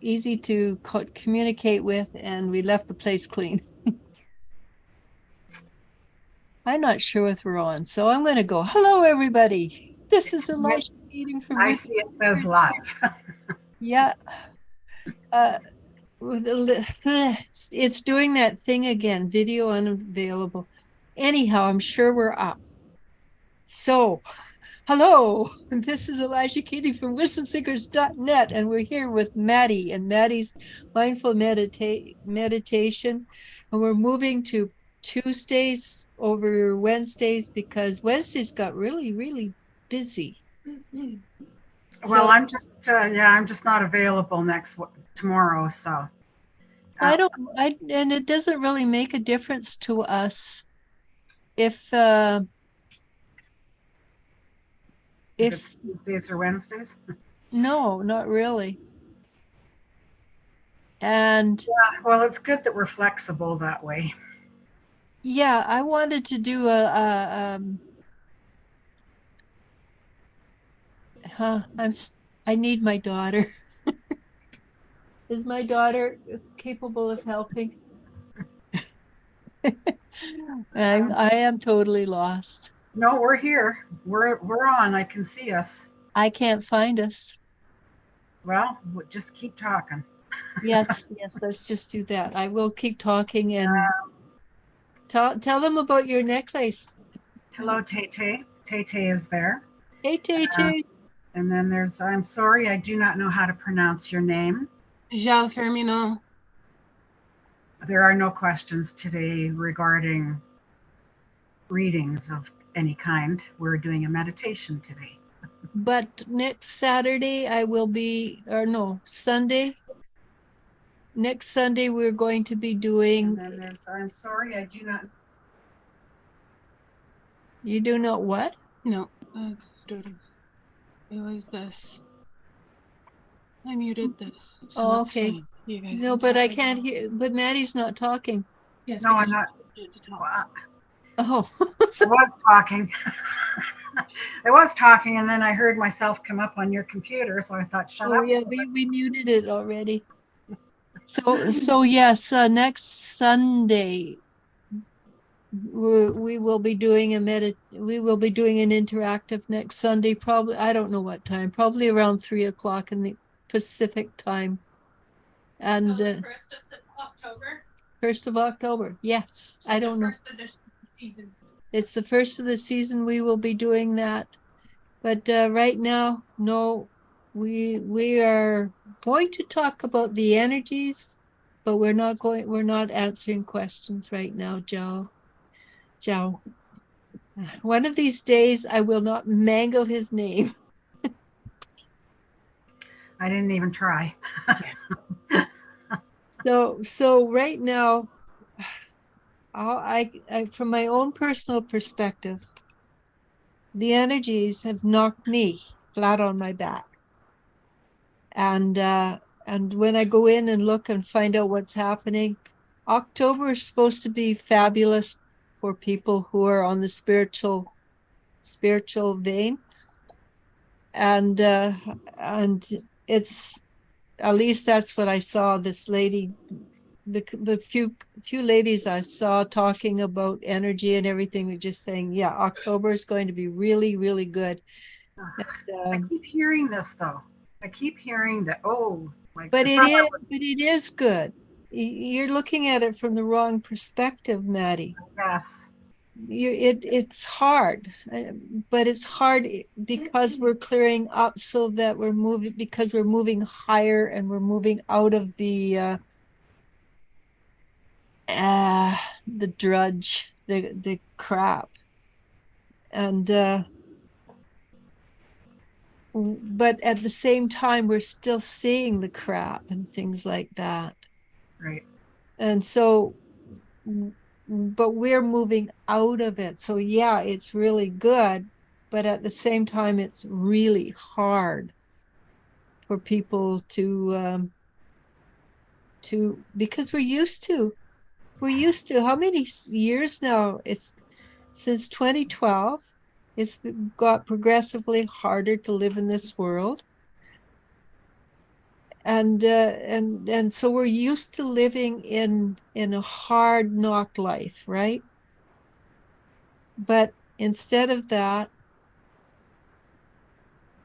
communicate with, and we left the place clean. I'm not sure if we're on, so I'm going to go. Hello, everybody. This is Elijah meeting from I see it says live. Yeah. Uh, it's doing that thing again. Video unavailable. Anyhow, I'm sure we're up. So, hello. This is Elijah Keating from wisdomseekers.net, and we're here with Maddie and Maddie's mindful meditation. And we're moving to Tuesdays over Wednesdays because Wednesdays got really, really busy. Well, So I'm just not available tomorrow. So I don't, and it doesn't really make a difference to us if it's Tuesdays or Wednesdays. no, not really. And Yeah, well, it's good that we're flexible that way. yeah, I wanted to do I need my daughter. Is my daughter capable of helping? I am totally lost. No, we're here. We're on. I can see us. I can't find us. Well, we'll just keep talking. Yes, let's just do that. I will keep talking and tell them about your necklace. Hello, Tay Tay. Tay Tay is there. Hey, Tay Tay. And then I'm sorry, I do not know how to pronounce your name. Jal Fermino. There are no questions today regarding readings of any kind. We're doing a meditation today. But next Saturday I will be, or no, Sunday. Next Sunday we're going to be doing. And then I'm sorry, I do not. You do not what? No, that's starting. It was this. I muted this. So okay. You guys no, but I can't hear. But Maddie's not talking. Yes, no, I'm not. To talk. Oh, I was talking. I was talking, and then I heard myself come up on your computer, so I thought, shut up. Yeah, we muted it already. So yes, next Sunday we will be doing an interactive next Sunday. Probably, I don't know what time. Probably around 3:00 in the Pacific time. And so the 1st of October. 1st of October. Yes, I don't know. Season. It's the first of the season. We will be doing that, but right now, no. We are going to talk about the energies, but we're not answering questions right now, Joe. One of these days I will not mangle his name. I didn't even try. So right now, I from my own personal perspective, the energies have knocked me flat on my back. And when I go in and look and find out what's happening, October is supposed to be fabulous for people who are on the spiritual vein. And it's, at least that's what I saw. This lady, the few ladies I saw talking about energy and everything were just saying, yeah, October is going to be really, really good. I keep hearing this though. I keep hearing that. But it is good. You're looking at it from the wrong perspective, Maddie. Yes. It's hard, but it's hard because we're clearing up, so that we're moving higher, and we're moving out of the drudge, the crap, and but at the same time we're still seeing the crap and things like that. Right. And so, but we're moving out of it. So yeah, it's really good, but at the same time it's really hard for people to because we're used to how many years now? It's since 2012. It's got progressively harder to live in this world. and so we're used to living in a hard knock life, right? But instead of that,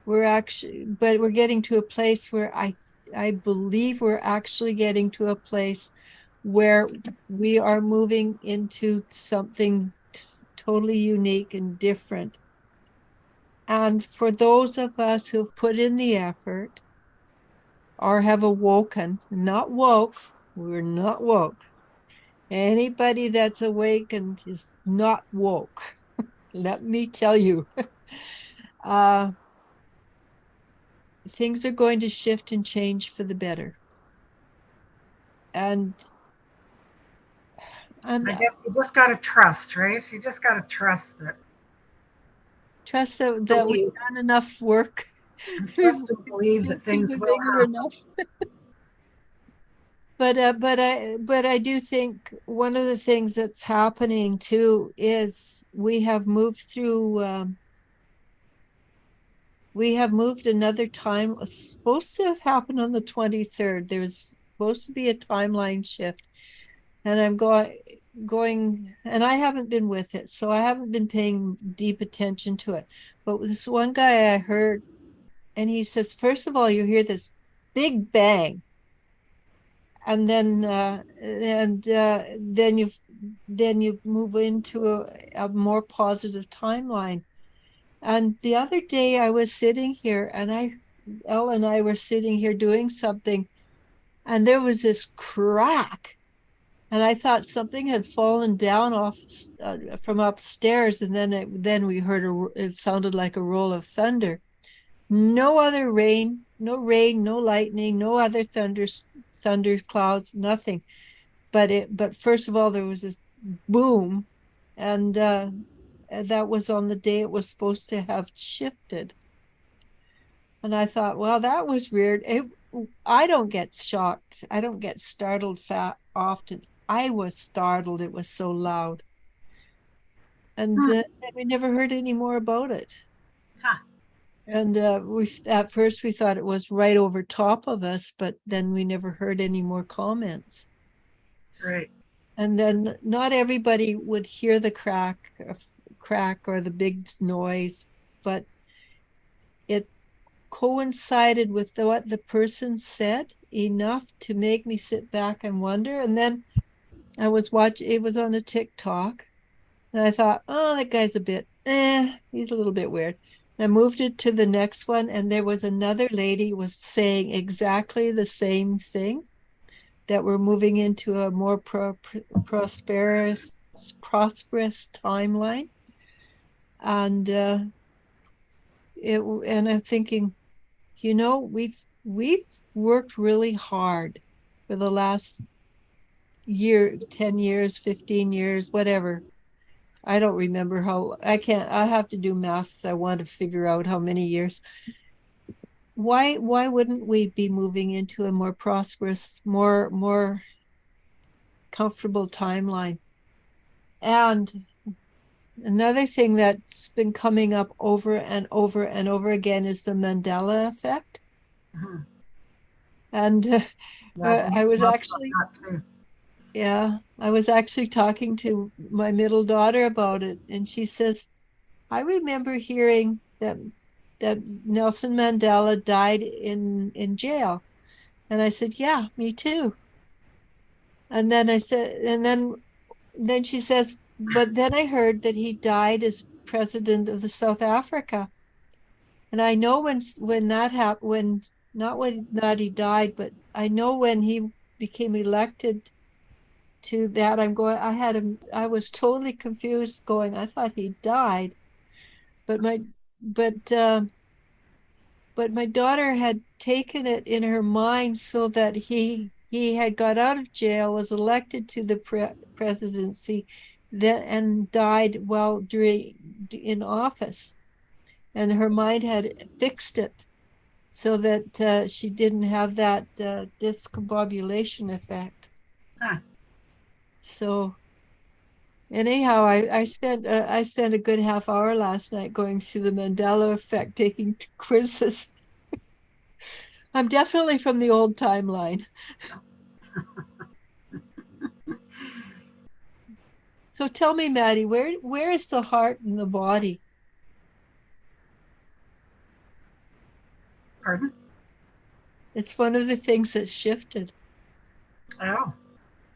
we're getting to a place where I believe we're actually getting to a place where we are moving into something totally unique and different. And for those of us who've put in the effort or have awoken, not woke, we're not woke. Anybody that's awakened is not woke. Let me tell you. uh, Things are going to shift and change for the better. And I guess you just got to trust, right? You just got to trust that. trust that we've done enough work. And trust and believe that things will happen. Enough. But I do think one of the things that's happening too is we have moved another time. It was supposed to have happened on the 23rd. There was supposed to be a timeline shift, and I'm going, and I haven't been with it, so I haven't been paying deep attention to it. But this one guy I heard, and he says, first of all, you hear this big bang, and then you move into a more positive timeline. And the other day I was sitting here, and Elle and I were sitting here doing something, and there was this crack, and I thought something had fallen down off from upstairs, and then we heard it sounded like a roll of thunder. No other rain, no lightning, no other thunder clouds, nothing. But first of all, there was this boom, and that was on the day it was supposed to have shifted. And I thought, well, that was weird. I don't get shocked. I don't get startled often. I was startled. It was so loud. And then we never heard any more about it. Huh. And we at first we thought it was right over top of us, but then we never heard any more comments. Right. And then not everybody would hear the crack or the big noise, but it coincided with what the person said enough to make me sit back and wonder. And then I was watching, it was on a TikTok, and I thought, oh, that guy's a bit, he's a little bit weird. I moved it to the next one, and there was another lady was saying exactly the same thing, that we're moving into a more prosperous timeline. And and I'm thinking, we've worked really hard for the last year, 10 years, 15 years, whatever. I don't remember I have to do math. I want to figure out how many years. Why wouldn't we be moving into a more prosperous, more comfortable timeline? And another thing that's been coming up over and over and over again is the Mandela effect. Mm-hmm. And I was actually, I was actually talking to my middle daughter about it, and she says, I remember hearing that Nelson Mandela died in jail. And I said, yeah, me too. And then I said, and then she says, but then I heard that he died as president of the South Africa. And I know when that happened, when not when not he died, but I know when he became elected to that, I was totally confused going, I thought he died. But my but but my daughter had taken it in her mind so that he had got out of jail, was elected to the presidency, then and died while in office, and her mind had fixed it so that she didn't have that discombobulation effect. Huh. So anyhow, I spent a good half hour last night going through the Mandela effect, taking quizzes. I'm definitely from the old timeline. So tell me, Maddie, where is the heart in the body? Pardon? It's one of the things that's shifted. Oh,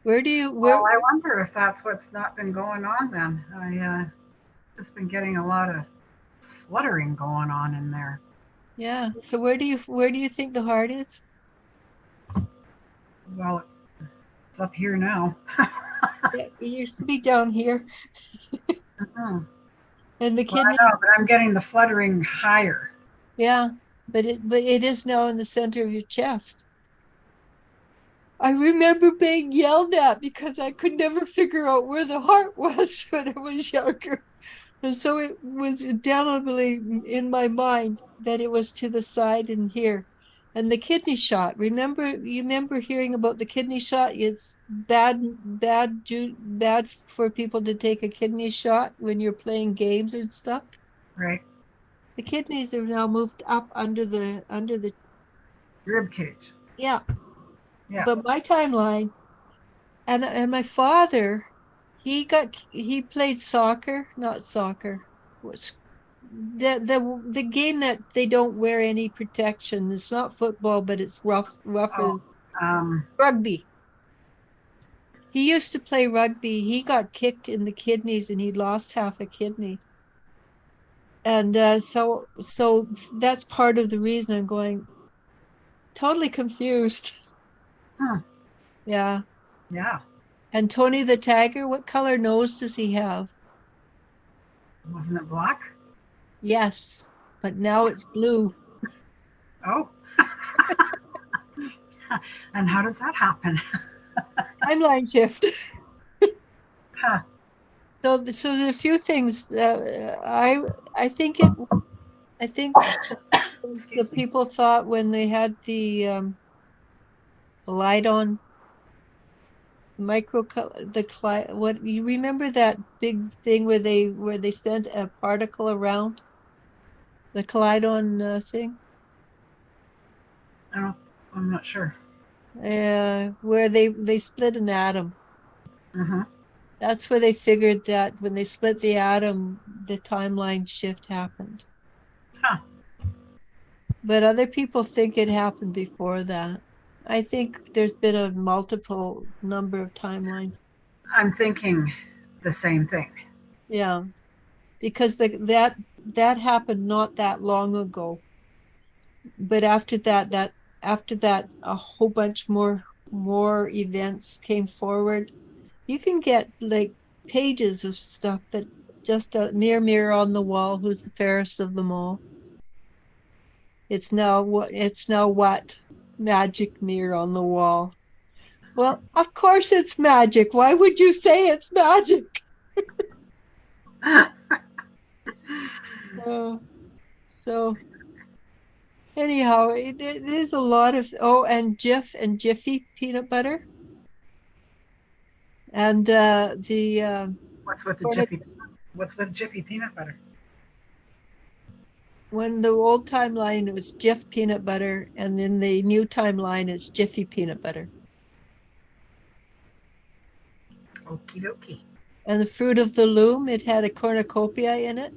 Where do you well, where I wonder if that's what's not been going on then. I just been getting a lot of fluttering going on in there. Yeah. So where do you think the heart is? Well, it's up here now. Yeah, it used to be down here. Oh, And the well, kidney, I know, but I'm getting the fluttering higher. yeah, but it is now in the center of your chest. I remember being yelled at because I could never figure out where the heart was when I was younger. And so it was indelibly in my mind that it was to the side and here. And the kidney shot. You remember hearing about the kidney shot? It's bad for people to take a kidney shot when you're playing games and stuff. Right? The kidneys are now moved up under the Rib cage. yeah. Yeah. But my timeline and my father, he played soccer, not soccer. Was the game that they don't wear any protection. It's not football, but it's rougher Oh, um, rugby. He used to play rugby. He got kicked in the kidneys and he lost half a kidney. And so that's part of the reason I'm going totally confused. hmm, Yeah. yeah. And Tony the Tiger, what color nose does he have? Wasn't it black? Yes, but now it's blue. Oh, and how does that happen? Timeline shift. Huh. So there's a few things. I think it. I think the Excuse me. people thought when they had the light on what you remember that big thing where they sent a particle around the Collidon thing, I don't. I'm not sure. where they split an atom. Mm-hmm. That's where they figured that when they split the atom, the timeline shift happened. Huh. But other people think it happened before that. I think there's been a multiple number of timelines. I'm thinking the same thing. Yeah, because that happened not that long ago. But after that, a whole bunch more events came forward. You can get like pages of stuff that just a mirror on the wall. Who's the fairest of them all? It's now what magic mirror on the wall. Well, of course it's magic. Why would you say it's magic? Uh, so anyhow, there's a lot of and Jif and Jiffy peanut butter and the What's with the cornic Jiffy? What's with Jiffy peanut butter? when the old timeline it was Jif peanut butter, and then the new timeline is Jiffy peanut butter. Okie dokie. And the fruit of the loom, it had a cornucopia in it.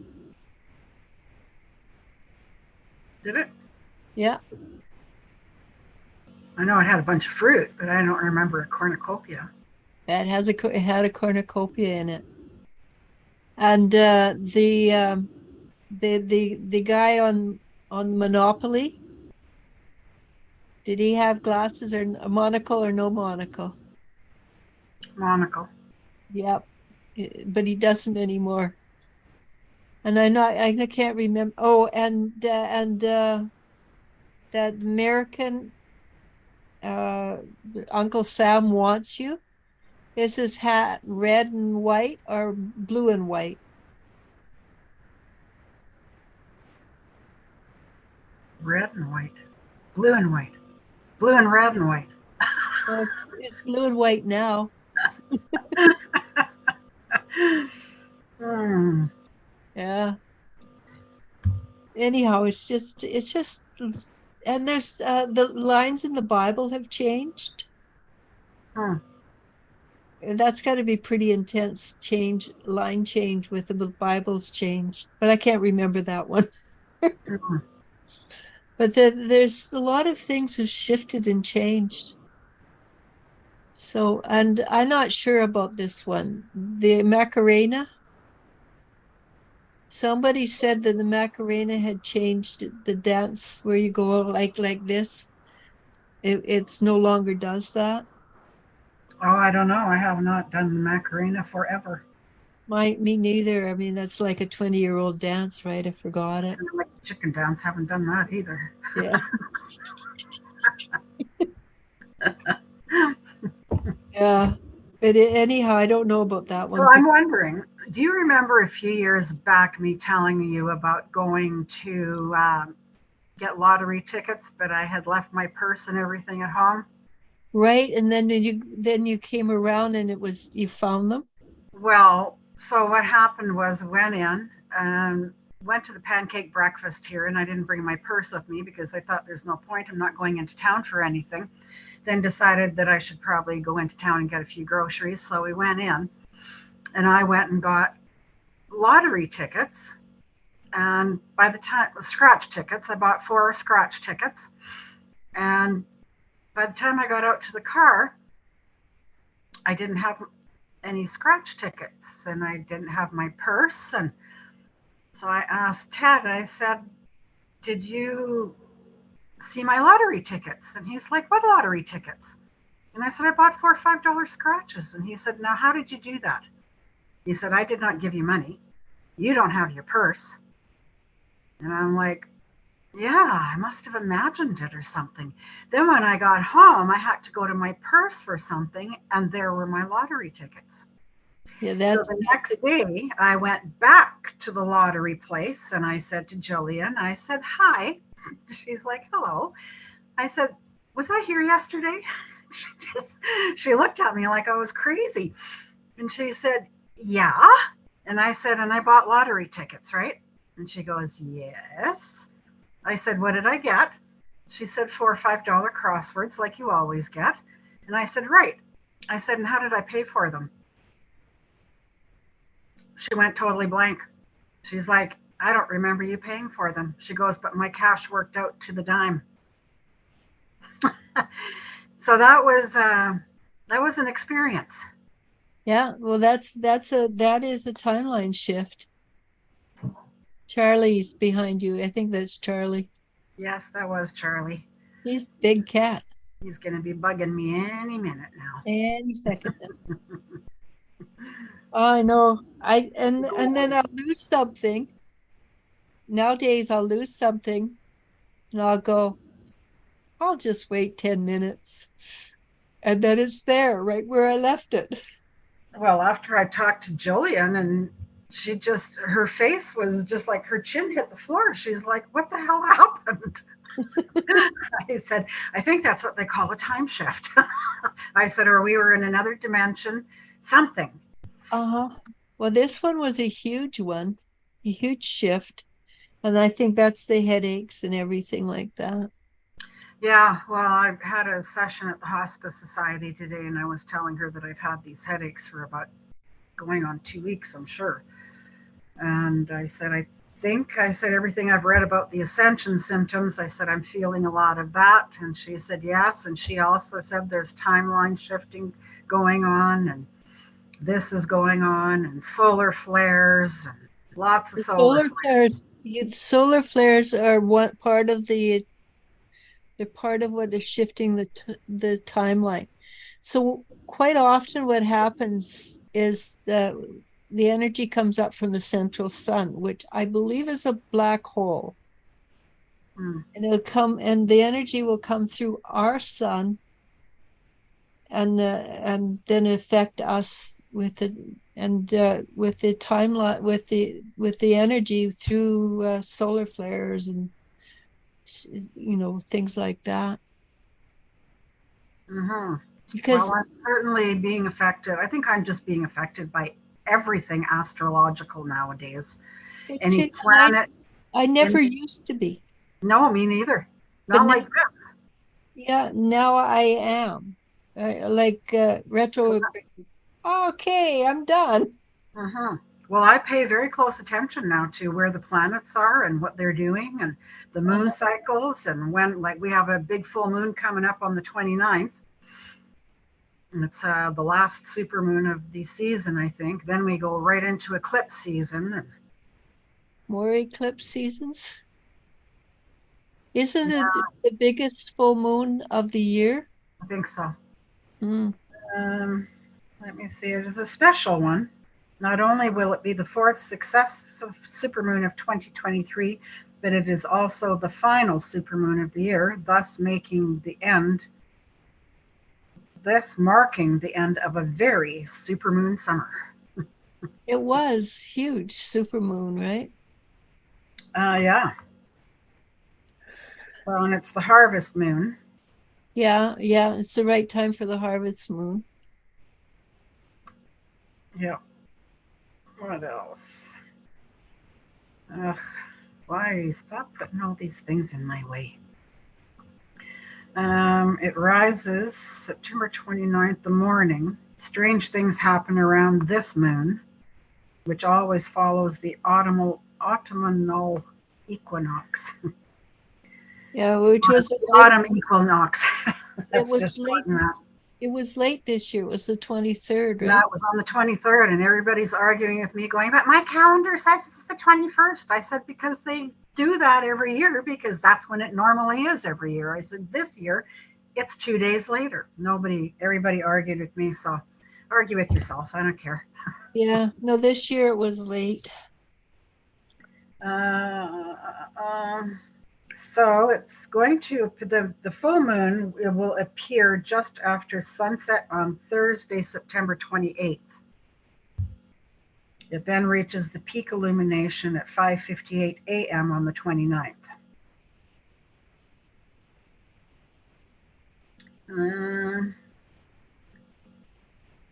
Did it? Yeah, I know it had a bunch of fruit, but I don't remember a cornucopia. it had a cornucopia in it. And the guy on Monopoly, did he have glasses or a monocle or no monocle? Monocle. Yep, but he doesn't anymore. And I can't remember. Oh, and that American uh, Uncle Sam wants you. Is his hat red and white or blue and white? Red and white. Blue and white. Blue and red and white. Well, it's blue and white now. Hmm. Yeah. Anyhow, it's just And there's the lines in the Bible have changed. Hmm. That's got to be pretty intense line change with the Bible's changed. But I can't remember that one. Hmm. But there's a lot of things have shifted and changed. So, and I'm not sure about this one. The Macarena. Somebody said that the Macarena had changed the dance where you go like this. It's no longer does that. Oh, I don't know. I have not done the Macarena forever. Me neither. I mean, that's like a 20-year-old dance, right? I forgot it. Kind of like chicken dance. Haven't done that either. Yeah. Yeah. But anyhow, I don't know about that So one. I'm wondering, do you remember a few years back me telling you about going to get lottery tickets, but I had left my purse and everything at home? Right. And then you came around and it was you found them. Well, so what happened was went in and went to the pancake breakfast here, and I didn't bring my purse with me because I thought there's no point. I'm not going into town for anything. Then decided that I should probably go into town and get a few groceries. So we went in, and I went and got lottery tickets. And by the time, scratch tickets, I bought 4 scratch tickets. And by the time I got out to the car, I didn't have any scratch tickets and I didn't have my purse. And so I asked Ted, I said, "Did you see my lottery tickets?" And he's like, "What lottery tickets?" And I said, "I bought 4 $5 scratches." And he said, "Now, how did you do that?" He said, "I did not give you money. You don't have your purse." And I'm like, "Yeah, I must have imagined it or something." Then when I got home, I had to go to my purse for something, and there were my lottery tickets. Yeah, So the next day, I went back to the lottery place and I said to Jillian, I said, "Hi." She's like, "Hello." I said, "Was I here yesterday?" She just, she looked at me like I was crazy. And she said, "Yeah." And I said, "And I bought lottery tickets, right?" And she goes, "Yes." I said, "What did I get?" She said, 4 $5 crosswords like you always get. And I said, "Right." I said, "And how did I pay for them?" She went totally blank. She's like, "I don't remember you paying for them." She goes, "But my cash worked out to the dime." So that was an experience. Yeah, well, that is a timeline shift. Charlie's behind you. I think that's Charlie. Yes, that was Charlie. He's big cat. He's going to be bugging me any minute now. Any second. Oh, I know. And then I'll lose something. Nowadays I'll lose something and I'll go, I'll just wait 10 minutes. And then it's there, right where I left it. Well, after I talked to Jillian, and she just, her face was just like her chin hit the floor. She's like, "What the hell happened?" I said, "I think that's what they call a time shift." I said, "Or we were in another dimension, something." Uh-huh. Well, this one was a huge one, a huge shift. And I think that's the headaches and everything like that. Yeah, well, I had a session at the Hospice Society today, and I was telling her that I've had these headaches for about going on 2 weeks, I'm sure. And I said, I said, everything I've read about the ascension symptoms, I said, I'm feeling a lot of that. And she said, yes. And she also said there's timeline shifting going on, and this is going on, and solar flares, and lots of The solar flares. solar flares are what part of they're part of what is shifting the timeline. So quite often what happens is that the energy comes up from the central sun, which I believe is a black hole. Hmm. And it'll come and the energy will come through our sun and then affect us with it and with the timeline with the energy through solar flares and things like that. Mm-hmm. Well, Because I'm certainly being affected. I think I'm just being affected by everything astrological nowadays. it's Any it, and planet I in, never used to be. no, me neither. Not now, like that. yeah, now I am. Retro. Okay, I'm done. Mm-hmm. Well, I pay very close attention now to where the planets are and what they're doing and the moon cycles. And when, like, we have a big full moon coming up on the 29th. And it's the last supermoon of the season, I think. Then we go right into eclipse season. More eclipse seasons. Isn't it the biggest full moon of the year? I think so. Mm. Um, Let me see. It is a special one. Not only will it be the fourth successive supermoon of 2023, but it is also the final supermoon of the year, thus marking the end of a very supermoon summer. It was huge supermoon, right? Yeah. Well, and it's the harvest moon. Yeah, it's the right time for the harvest moon. Yeah. What else? Ugh, why stop putting all these things in my way? It rises September 29th, the morning. Strange things happen around this moon, which always follows the autumnal equinox. Yeah, which was autumn equinox. That's was just late. that. It was late this year. It was the 23rd, right? Yeah, it was on the 23rd, and everybody's arguing with me, going, but my calendar says it's the 21st. I said, because they do that every year, because that's when it normally is every year. I said, this year, it's 2 days later. Everybody argued with me, so argue with yourself. I don't care. Yeah, no, this year it was late. Uh, um, so it's going to, the full moon, it will appear just after sunset on Thursday, September 28th. It then reaches the peak illumination at 5:58 a.m. on the 29th.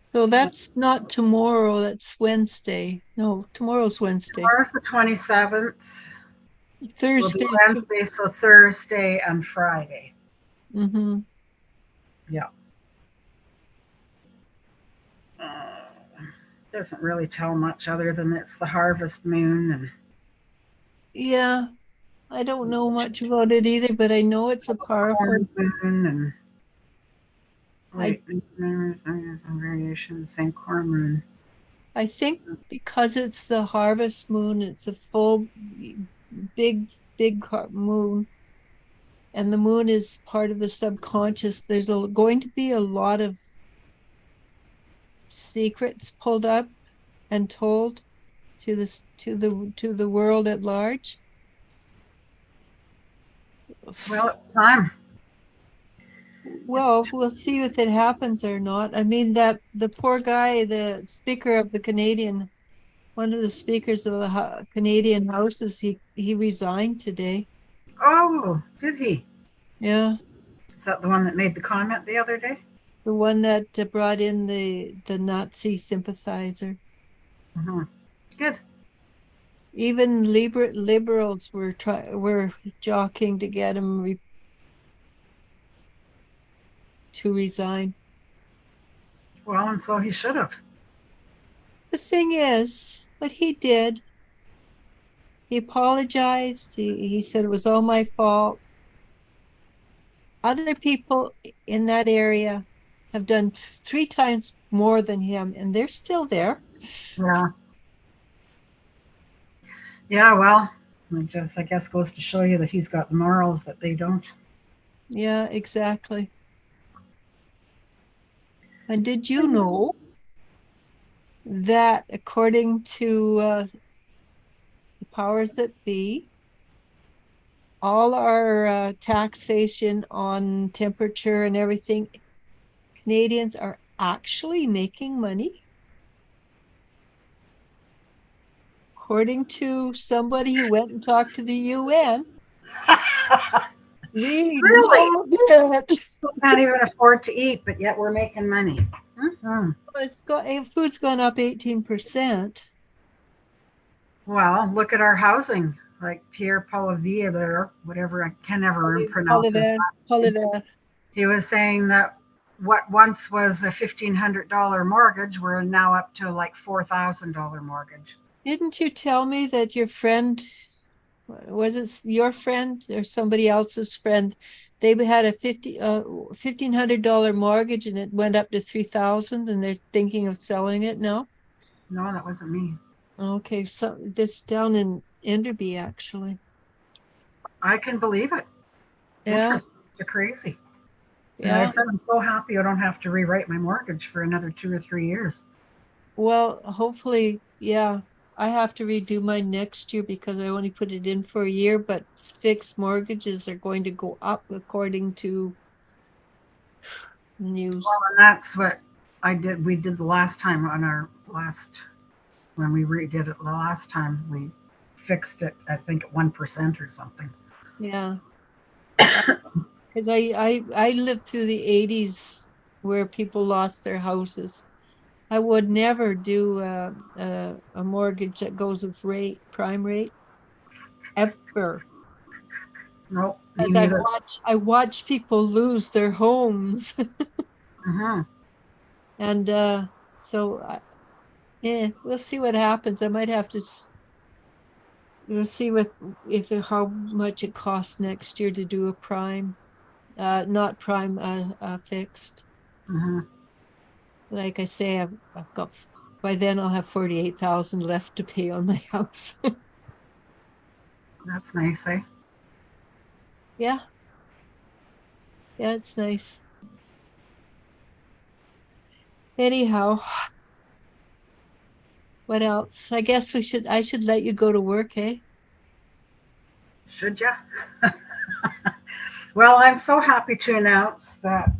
So that's not tomorrow, that's Wednesday. No, tomorrow's Wednesday. Tomorrow's the 27th. Thursday. Wednesday, so Thursday and Friday. Mm-hmm. Yeah. Doesn't really tell much other than it's the harvest moon. And yeah, I don't know much about it either, but I know it's a powerful moon and some variation, same core moon. I think because it's the harvest moon, it's a full big moon, and the moon is part of the subconscious. There's going to be a lot of secrets pulled up and told to the world at large. Well, it's time. Well, we'll see if it happens or not. I mean, that the poor guy, the speaker of the Canadian, one of the speakers of the Canadian houses, he resigned today. Oh, did he? Yeah. Is that the one that made the comment the other day? The one that brought in the Nazi sympathizer. Mm-hmm. Good. Even liberals were jockeying to get him to resign. Well, and so he should have. The thing is, what he did, he apologized. He said it was all my fault. Other people in that area have done 3 times more than him, and they're still there. Yeah. Yeah, well, it I guess goes to show you that he's got the morals that they don't. Yeah, exactly. And did you know that according to the powers that be, all our taxation on temperature and everything, Canadians are actually making money? According to somebody who went and talked to the UN. We Really? know that. We can't even afford to eat, but yet we're making money. Mm-hmm. Food's gone up 18%. Well, look at our housing. like Pierre Poilievre or whatever. I can never pronounce his Oliver, name. Oliver. He was saying that what once was a $1,500 mortgage, we're now up to like $4,000 mortgage. Didn't you tell me that your friend, was it your friend or somebody else's friend? They had a $1,500 mortgage and it went up to 3,000 and they're thinking of selling it now. No, that wasn't me. Okay, so this down in Enderby actually. I can believe it. Yeah, Interest rates are crazy. And I yeah. said, I'm so happy I don't have to rewrite my mortgage for another 2 or 3 years. Well, hopefully, yeah. I have to redo mine next year because I only put it in for a year, but fixed mortgages are going to go up according to news. Well, and that's what I did. We did the last time on our last, when we redid it the last time, we fixed it, I think, at 1% or something. Yeah. Because I lived through the 80s where people lost their houses. I would never do a mortgage that goes with prime rate, ever. Nope, me As neither. I watch people lose their homes. Hmm. And so yeah, we'll see what happens. I might have to we'll see with if how much it costs next year to do a prime, not prime, fixed. Hmm. Like I say, I've got, by then I'll have 48,000 left to pay on my house. That's nice, eh? Yeah, yeah, it's nice. Anyhow, what else? I guess I should let you go to work, eh? Should ya? Well, I'm so happy to announce that.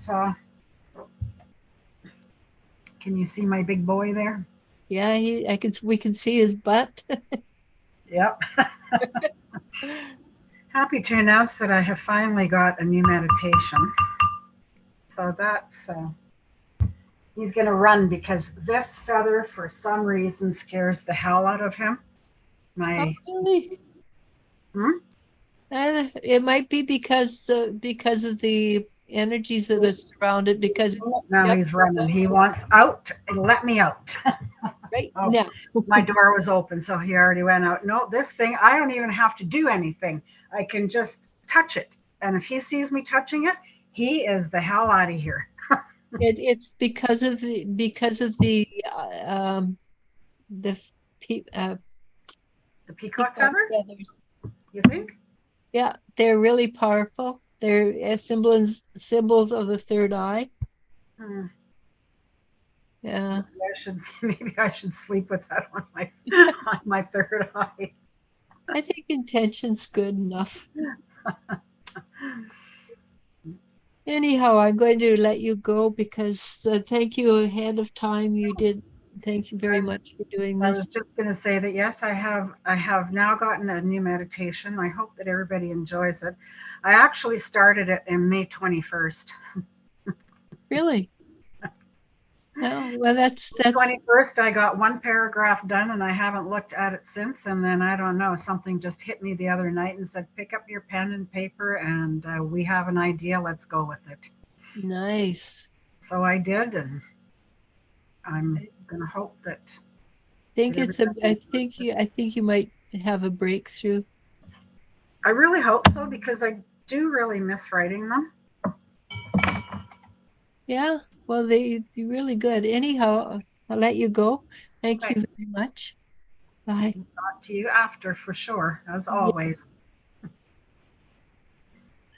Can you see my big boy there? Yeah, we can see his butt. Yep. Happy to announce that I have finally got a new meditation. So that's he's going to run because this feather, for some reason, scares the hell out of him. Oh, My really? hmm? It might be because of the energies that are surrounded, because it's Now just he's running. He wants out. Let me out. right Oh, now. my door was open, so he already went out. No, this thing, I don't even have to do anything. I can just touch it. And if he sees me touching it, he is the hell out of here. It's because of the The peacock peacock feather, feathers. you think? Yeah, they're really powerful. They're symbols of the third eye. Hmm. Yeah. Maybe I should sleep with that on my on my third eye. I think intention's good enough. Anyhow, I'm going to let you go because thank you ahead of time. You did. Thank you very much for doing I was this. just going to say that yes, I have now gotten a new meditation. I hope that everybody enjoys it. I actually started it in May 21st. Really? No, well, The 21st, I got one paragraph done and I haven't looked at it since. And then I don't know, something just hit me the other night and said, pick up your pen and paper and we have an idea. Let's go with it. nice. So I did, and I'm going to hope that, Think that it's a. everybody enjoys it. I think you might have a breakthrough. I really hope so because I do really miss writing them. Yeah. Well, you're really good. Anyhow, I'll let you go. Thank you Okay, very much. Bye. talk to you after for sure, as Yeah. always.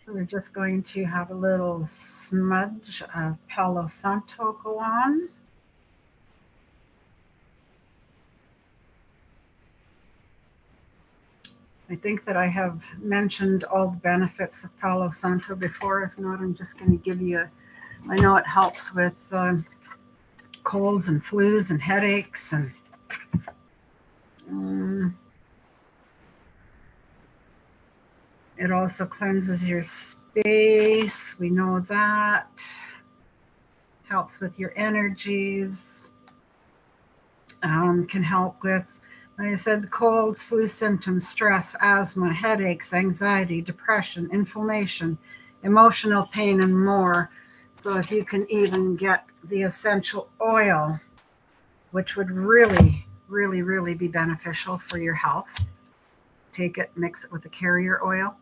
We're just going to have a little smudge of Palo Santo go on. I think that I have mentioned all the benefits of Palo Santo before. If not, I'm just going to give you I know it helps with colds and flus and headaches and um, it also cleanses your space. We know that. Helps with your energies. Can help with Like I said, the colds, flu symptoms, stress, asthma, headaches, anxiety, depression, inflammation, emotional pain, and more. So if you can even get the essential oil, which would really, really, really be beneficial for your health, take it, mix it with the carrier oil.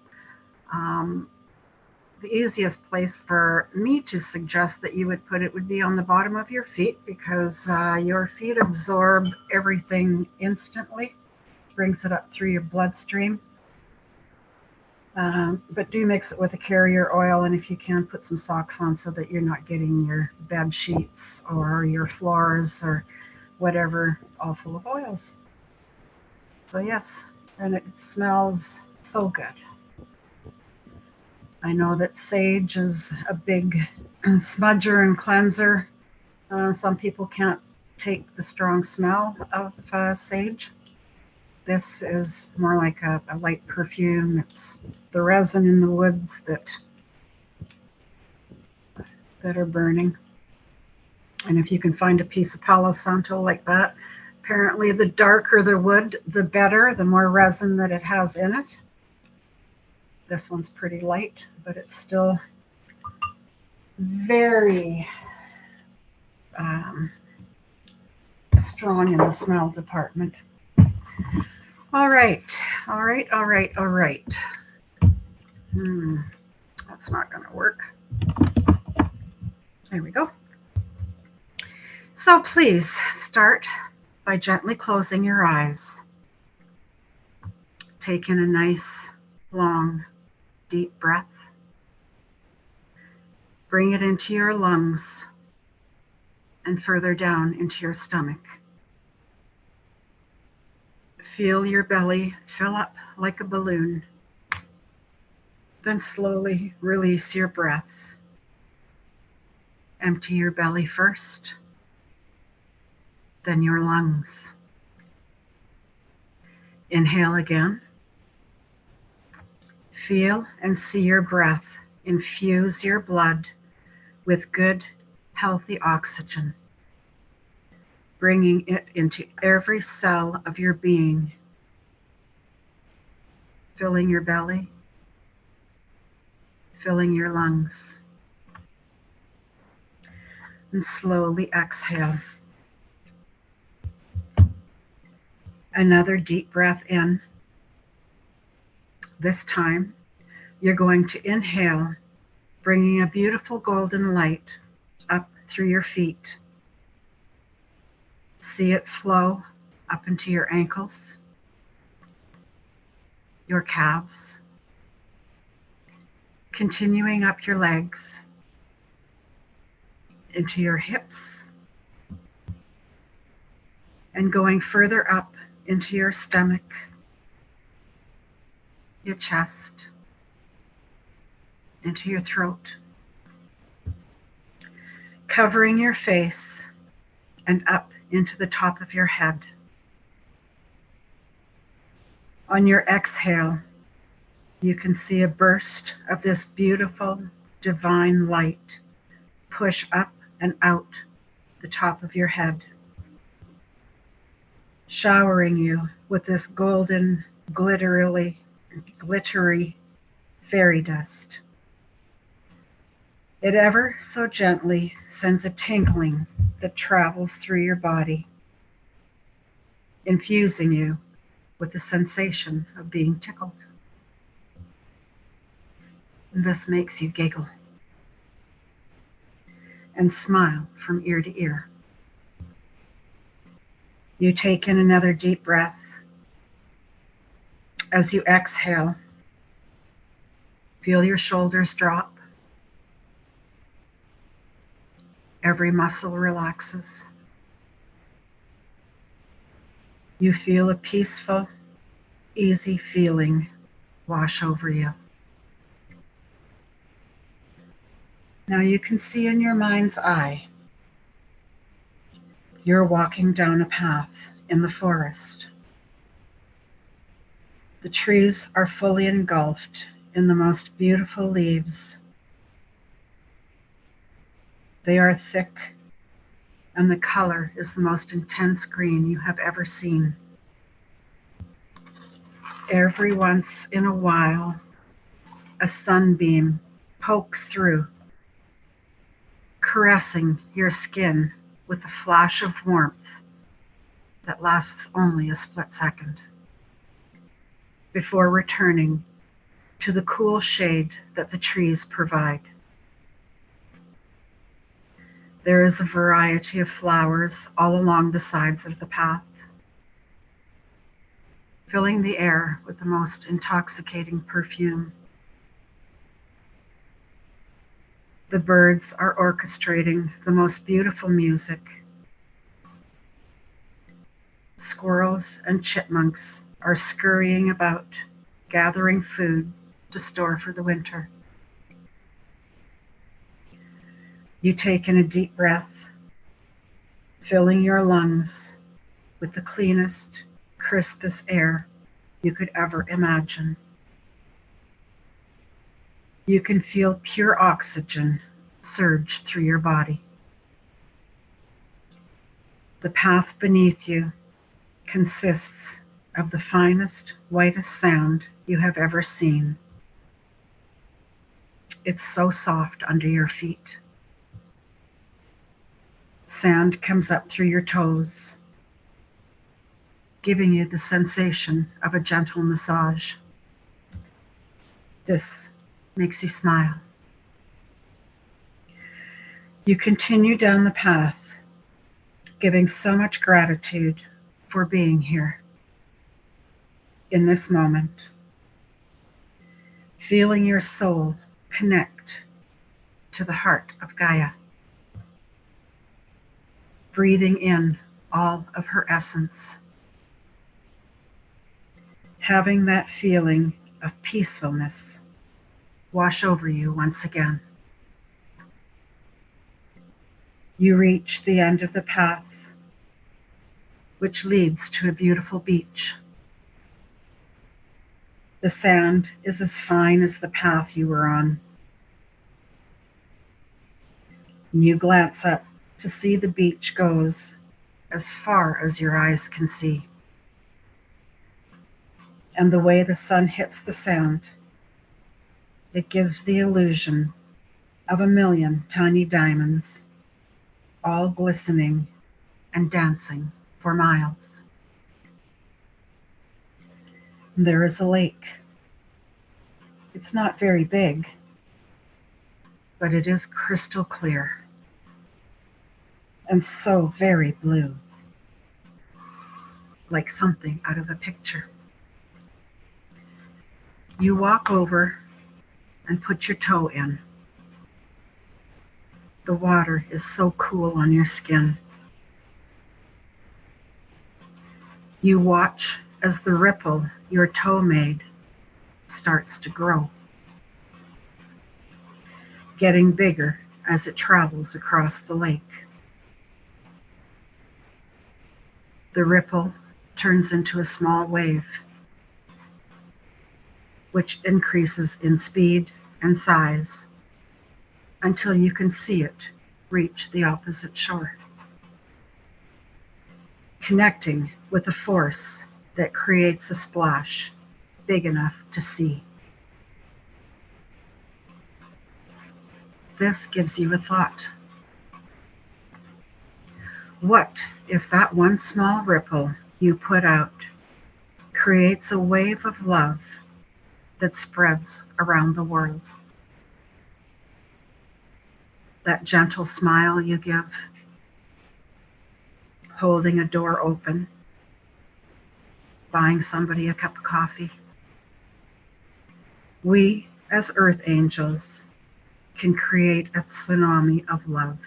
Um, the easiest place for me to suggest that you would put it would be on the bottom of your feet, because your feet absorb everything instantly, brings it up through your bloodstream. But do mix it with a carrier oil, and if you can, put some socks on so that you're not getting your bed sheets or your floors or whatever all full of oils. So yes, and it smells so good. I know that sage is a big smudger and cleanser. Some people can't take the strong smell of sage. This is more like a light perfume. It's the resin in the woods that are burning. And if you can find a piece of Palo Santo like that, apparently the darker the wood, the better, the more resin that it has in it. This one's pretty light, but it's still very strong in the smell department. All right, all right, all right, all right. That's not going to work. There we go. So please start by gently closing your eyes. Take in a nice, long, deep breath. Bring it into your lungs and further down into your stomach. Feel your belly fill up like a balloon. Then slowly release your breath. Empty your belly first, then your lungs. Inhale again. Feel and see your breath infuse your blood with good, healthy oxygen, bringing it into every cell of your being, filling your belly, filling your lungs. And slowly exhale. Another deep breath in. This time, you're going to inhale, bringing a beautiful golden light up through your feet. See it flow up into your ankles, your calves, continuing up your legs, into your hips, and going further up into your stomach, your chest, into your throat, covering your face and up into the top of your head. On your exhale, you can see a burst of this beautiful divine light push up and out the top of your head, showering you with this golden, glittery fairy dust. It ever so gently sends a tinkling that travels through your body, infusing you with the sensation of being tickled. And this makes you giggle and smile from ear to ear. You take in another deep breath. As you exhale, feel your shoulders drop. Every muscle relaxes. You feel a peaceful, easy feeling wash over you. Now you can see in your mind's eye, you're walking down a path in the forest. The trees are fully engulfed in the most beautiful leaves. They are thick, and the color is the most intense green you have ever seen. Every once in a while, a sunbeam pokes through, caressing your skin with a flash of warmth that lasts only a split second before returning to the cool shade that the trees provide. There is a variety of flowers all along the sides of the path, filling the air with the most intoxicating perfume. The birds are orchestrating the most beautiful music. Squirrels and chipmunks are scurrying about, gathering food to store for the winter. You take in a deep breath, filling your lungs with the cleanest, crispest air you could ever imagine. You can feel pure oxygen surge through your body. The path beneath you consists of the finest, whitest sand you have ever seen. It's so soft under your feet. Sand comes up through your toes, giving you the sensation of a gentle massage. This makes you smile. You continue down the path, giving so much gratitude for being here in this moment, feeling your soul connect to the heart of Gaia, breathing in all of her essence, having that feeling of peacefulness wash over you once again. You reach the end of the path, which leads to a beautiful beach. The sand is as fine as the path you were on. And you glance up to see the beach goes as far as your eyes can see. And the way the sun hits the sand, it gives the illusion of a million tiny diamonds, all glistening and dancing for miles. There is a lake. It's not very big, but it is crystal clear and so very blue, like something out of a picture. You walk over and put your toe in. The water is so cool on your skin. You watch as the ripple your toe made starts to grow, getting bigger as it travels across the lake. The ripple turns into a small wave, which increases in speed and size until you can see it reach the opposite shore, connecting with a force that creates a splash big enough to see. This gives you a thought. What if that one small ripple you put out creates a wave of love that spreads around the world? That gentle smile you give, holding a door open, buying somebody a cup of coffee. We, as earth angels, can create a tsunami of love.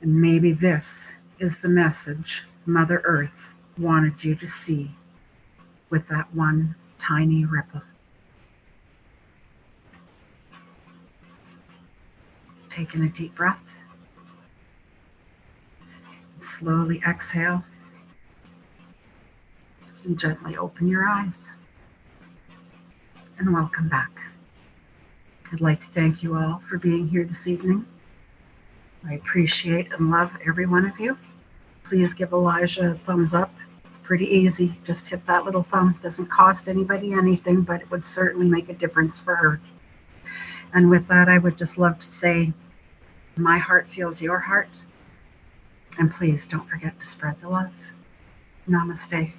And maybe this is the message Mother Earth wanted you to see with that one tiny ripple. Take in a deep breath. Slowly exhale. And gently open your eyes. And welcome back. I'd like to thank you all for being here this evening. I appreciate and love every one of you. Please give Elijah a thumbs up pretty easy. Just hit that little thumb. Doesn't cost anybody anything, but it would certainly make a difference for her. And with that, I would just love to say, my heart feels your heart. And please don't forget to spread the love. Namaste.